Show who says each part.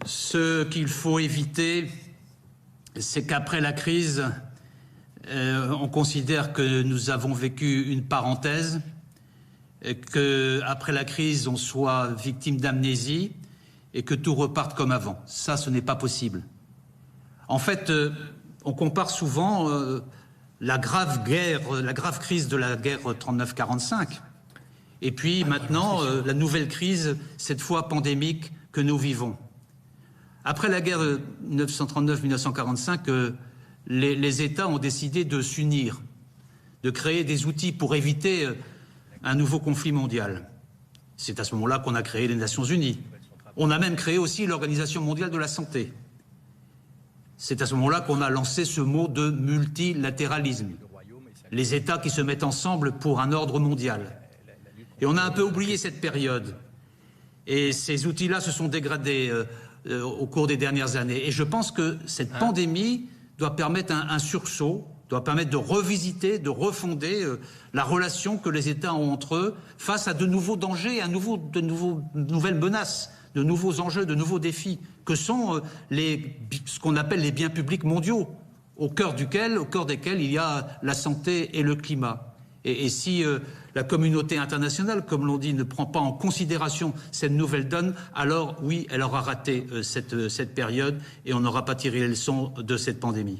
Speaker 1: Ce qu'il faut éviter, c'est qu'après la crise, on considère que nous avons vécu une parenthèse, qu'après la crise, on soit victime d'amnésie et que tout reparte comme avant. Ça, ce n'est pas possible. En fait, on compare souvent la grave crise de la guerre 39-45 et puis maintenant la nouvelle crise, cette fois pandémique, que nous vivons. Après la guerre de 1939-1945, les États ont décidé de s'unir, de créer des outils pour éviter un nouveau conflit mondial. C'est à ce moment-là qu'on a créé les Nations Unies. On a même créé aussi l'Organisation mondiale de la santé. C'est à ce moment-là qu'on a lancé ce mot de multilatéralisme. Les États qui se mettent ensemble pour un ordre mondial. Et on a un peu oublié cette période. Et ces outils-là se sont dégradés au cours des dernières années. Et je pense que cette pandémie doit permettre un sursaut, doit permettre de revisiter, de refonder la relation que les États ont entre eux face à de nouveaux dangers, de nouvelles menaces, de nouveaux enjeux, de nouveaux défis, que sont ce qu'on appelle les biens publics mondiaux, au cœur desquels il y a la santé et le climat. Et si la communauté internationale, comme l'on dit, ne prend pas en considération cette nouvelle donne, alors oui, elle aura raté cette période et on n'aura pas tiré les leçons de cette pandémie.